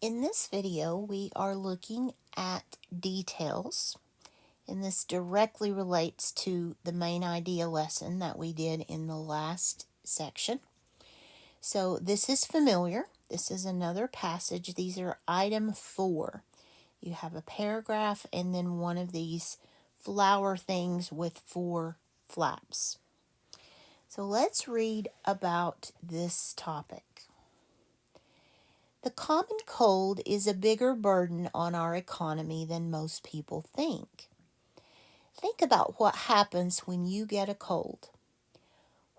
In this video, we are looking at details, and this directly relates to the main idea lesson that we did in the last section. So this is familiar. This is another passage. These are item 4. You have a paragraph and then one of these flower things with 4 flaps. So let's read about this topic. The common cold is a bigger burden on our economy than most people think. Think about what happens when you get a cold.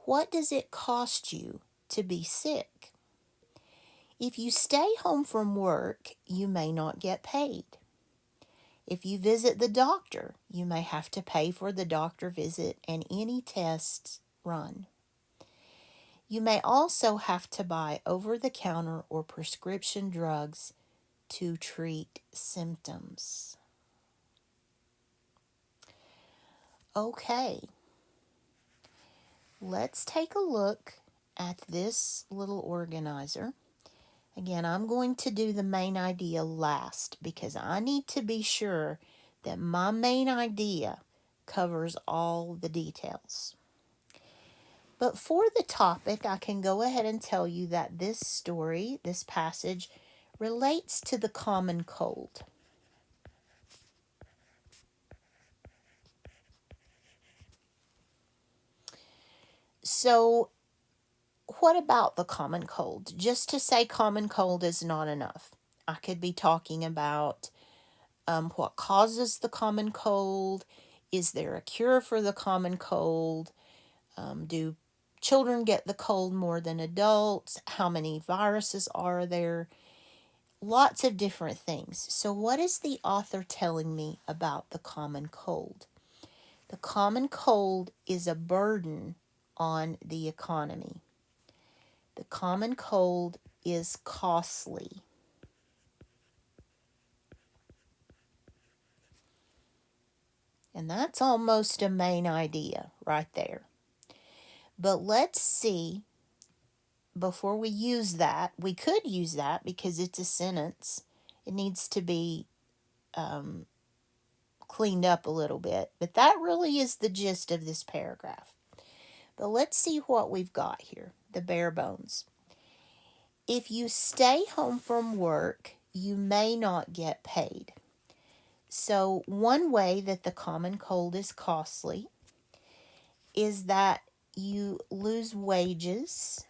What does it cost you to be sick? If you stay home from work, you may not get paid. If you visit the doctor, you may have to pay for the doctor visit and any tests run. You may also have to buy over-the-counter or prescription drugs to treat symptoms. Okay, let's take a look at this little organizer. Again, I'm going to do the main idea last because I need to be sure that my main idea covers all the details. But for the topic, I can go ahead and tell you that this story, this passage, relates to the common cold. So, what about the common cold? Just to say common cold is not enough. I could be talking about what causes the common cold. Is there a cure for the common cold? Do children get the cold more than adults? How many viruses are there? Lots of different things. So what is the author telling me about the common cold? The common cold is a burden on the economy. The common cold is costly. And that's almost a main idea right there. But let's see, before we use that, we could use that because it's a sentence. It needs to be cleaned up a little bit. But that really is the gist of this paragraph. But let's see what we've got here, the bare bones. If you stay home from work, you may not get paid. So one way that the common cold is costly is that you lose wages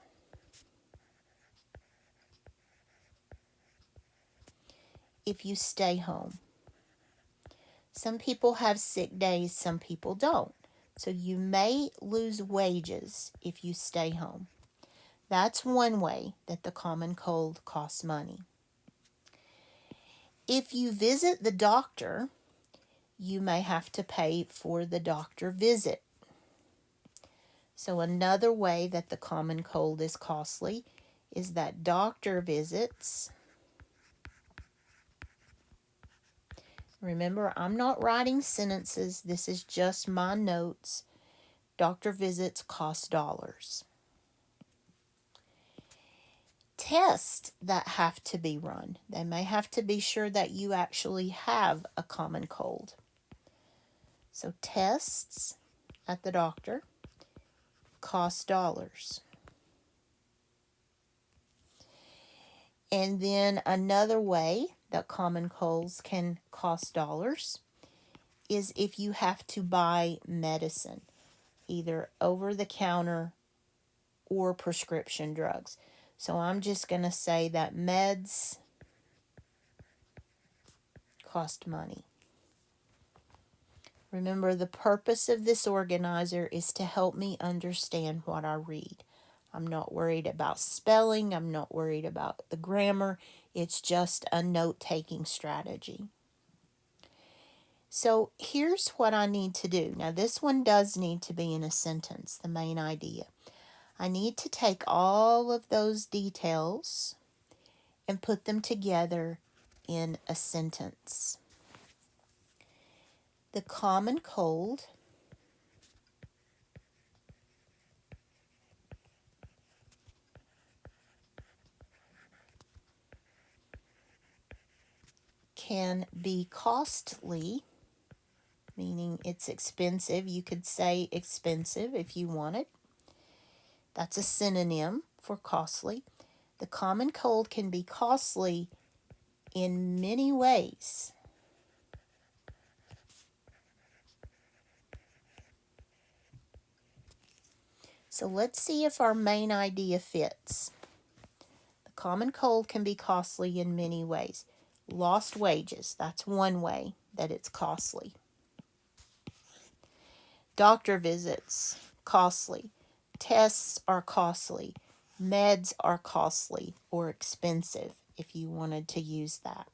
if you stay home. Some people have sick days, some people don't. So you may lose wages if you stay home. That's one way that the common cold costs money. If you visit the doctor, you may have to pay for the doctor visit. So another way that the common cold is costly is that doctor visits. Remember, I'm not writing sentences. This is just my notes. Doctor visits cost dollars. Tests that have to be run. They may have to be sure that you actually have a common cold. So tests at the doctor cost dollars. And then another way that common colds can cost dollars is if you have to buy medicine, either over the counter or prescription drugs. So I'm just going to say that meds cost money. Remember, the purpose of this organizer is to help me understand what I read. I'm not worried about spelling. I'm not worried about the grammar. It's just a note-taking strategy. So here's what I need to do. Now, this one does need to be in a sentence, the main idea. I need to take all of those details and put them together in a sentence. The common cold can be costly, meaning it's expensive. You could say expensive if you wanted. That's a synonym for costly. The common cold can be costly in many ways. So let's see if our main idea fits. The common cold can be costly in many ways. Lost wages, that's one way that it's costly. Doctor visits, costly. Tests are costly. Meds are costly or expensive, if you wanted to use that.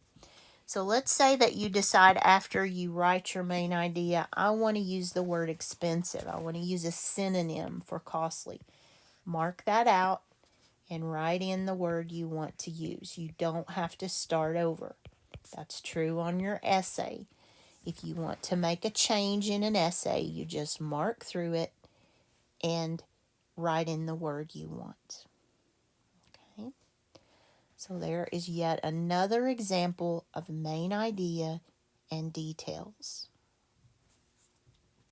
So let's say that you decide after you write your main idea, I want to use the word expensive. I want to use a synonym for costly. Mark that out and write in the word you want to use. You don't have to start over. That's true on your essay. If you want to make a change in an essay, you just mark through it and write in the word you want. Okay? So there is yet another example of main idea and details.